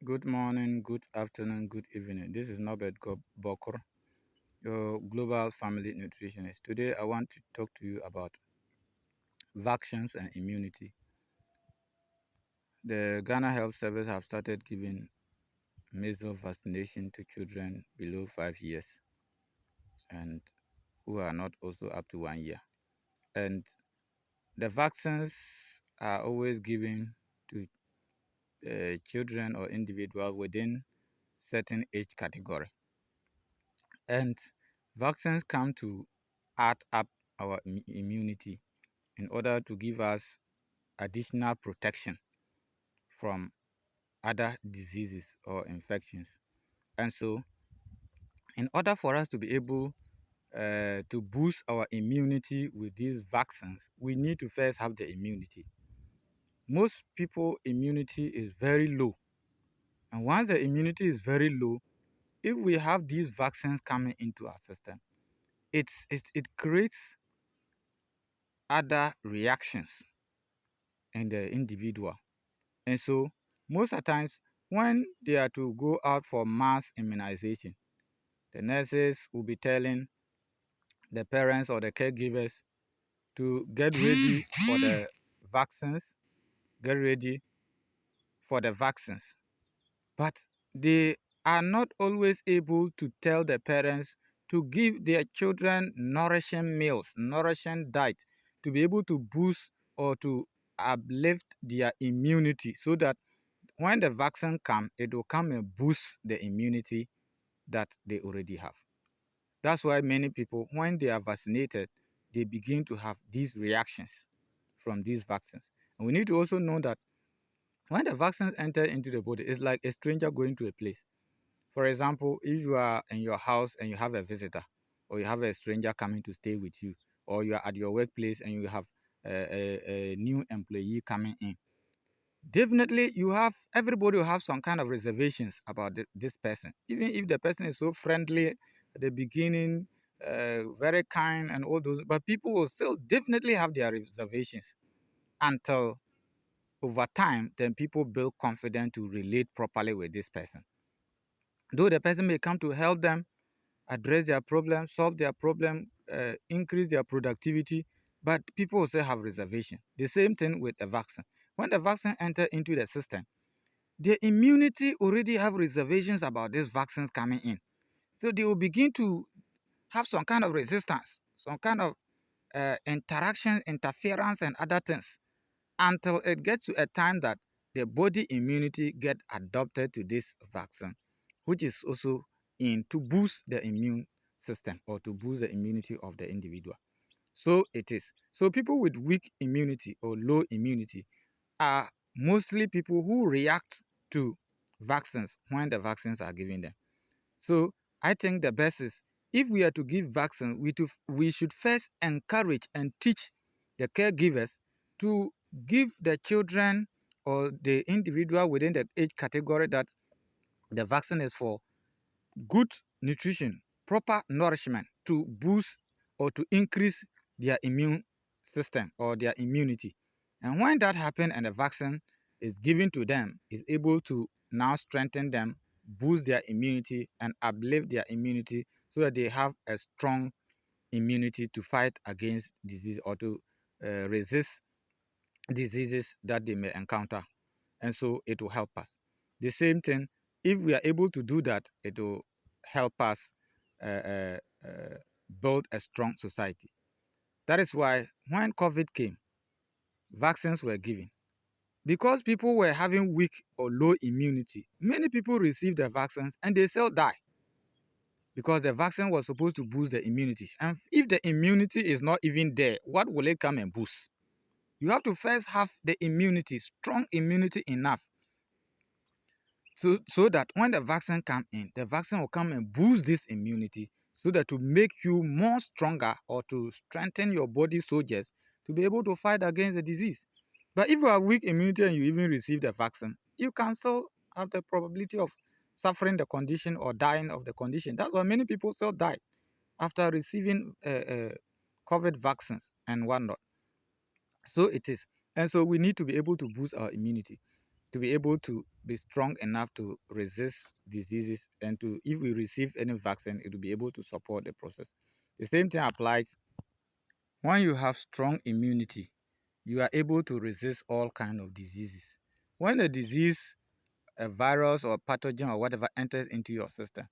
Good morning, good afternoon, good evening. This is Norbert Bokor, your global family nutritionist. Today, I want to talk to you about vaccines and immunity. The Ghana Health Service have started giving measles vaccination to children below 5 years and who are not also up to 1 year. And the vaccines are always given to children or individuals within certain age category. And vaccines come to add up our immunity in order to give us additional protection from other diseases or infections. And so, in order for us to be able to boost our immunity with these vaccines, we need to first have the immunity. Most people immunity is very low. And once the immunity is very low, if we have these vaccines coming into our system, it creates other reactions in the individual. And so, most of the times, when they are to go out for mass immunization, the nurses will be telling the parents or the caregivers to get ready for the vaccines, get ready for the vaccines. But they are not always able to tell the parents to give their children nourishing meals, nourishing diet, to be able to boost or to uplift their immunity so that when the vaccine comes, it will come and boost the immunity that they already have. That's why many people, when they are vaccinated, they begin to have these reactions from these vaccines. And we need to also know that when the vaccines enter into the body, it's like a stranger going to a place. For example, if you are in your house and you have a visitor, or you have a stranger coming to stay with you, or you are at your workplace and you have a new employee coming in, definitely you have everybody will have some kind of reservations about this person, even if the person is so friendly at the beginning, very kind and all those, but people will still definitely have their reservations until over time then people build confidence to relate properly with this person, though the person may come to help them address their problem, solve their problem, increase their productivity, but people will still have reservation. The same thing with a vaccine. When the vaccine enter into the system, their immunity already have reservations about these vaccines coming in. So they will begin to have some kind of resistance, some kind of interaction, interference, and other things until it gets to a time that the body immunity get adopted to this vaccine, which is also in to boost the immune system or to boost the immunity of the individual. So it is. So people with weak immunity or low immunity are mostly people who react to vaccines when the vaccines are given them. So I think the best is if we are to give vaccine, we should first encourage and teach the caregivers to give the children or the individual within the age category that the vaccine is for good nutrition, proper nourishment to boost or to increase their immune system or their immunity. And when that happens and the vaccine is given to them, is able to now strengthen them, boost their immunity, and uplift their immunity so that they have a strong immunity to fight against disease or to resist diseases that they may encounter. And so it will help us. The same thing, if we are able to do that, it will help us uh, uh, uh, build a strong society. That is why when COVID came, vaccines were given. Because people were having weak or low immunity, many people received the vaccines and they still die because the vaccine was supposed to boost the immunity. And if the immunity is not even there, what will it come and boost? You have to first have the immunity, strong immunity enough so that when the vaccine come in, the vaccine will come and boost this immunity so that to make you more stronger or to strengthen your body soldiers to be able to fight against the disease. But if you have weak immunity and you even receive the vaccine, you can still have the probability of suffering the condition or dying of the condition. That's why many people still die after receiving COVID vaccines and whatnot. So it is. And so we need to be able to boost our immunity to be able to be strong enough to resist diseases, and if we receive any vaccine, it will be able to support the process. The same thing applies when you have strong immunity. You are able to resist all kind of diseases. When a disease, a virus or pathogen or whatever enters into your system,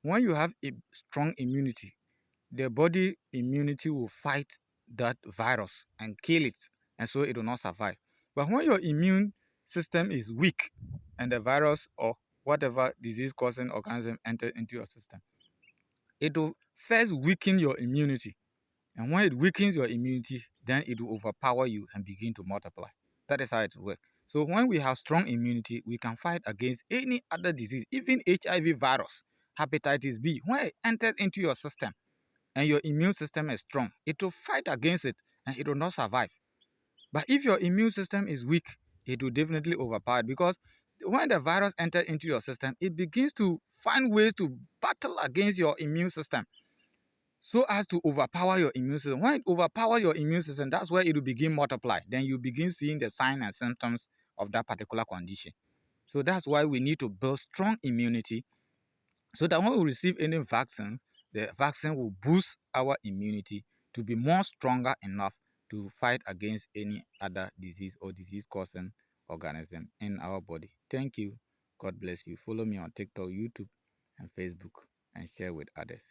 when you have a strong immunity, the body immunity will fight that virus and kill it, and so it will not survive. But when your immune system is weak and the virus or whatever disease causing organism enters into your system, it will first weaken your immunity. And when it weakens your immunity, then it will overpower you and begin to multiply. That is how it works. So when we have strong immunity, we can fight against any other disease, even HIV virus, hepatitis B. When it enters into your system and your immune system is strong, it will fight against it and it will not survive. But if your immune system is weak, it will definitely overpower it, because when the virus enters into your system, it begins to find ways to battle against your immune system so as to overpower your immune system. When it overpowers your immune system, that's where it will begin multiply. Then you begin seeing the signs and symptoms of that particular condition. So that's why we need to build strong immunity, so that when we receive any vaccine, the vaccine will boost our immunity to be more stronger enough to fight against any other disease or disease-causing organism in our body. Thank you. God bless you. Follow me on TikTok, YouTube, and Facebook, and share with others.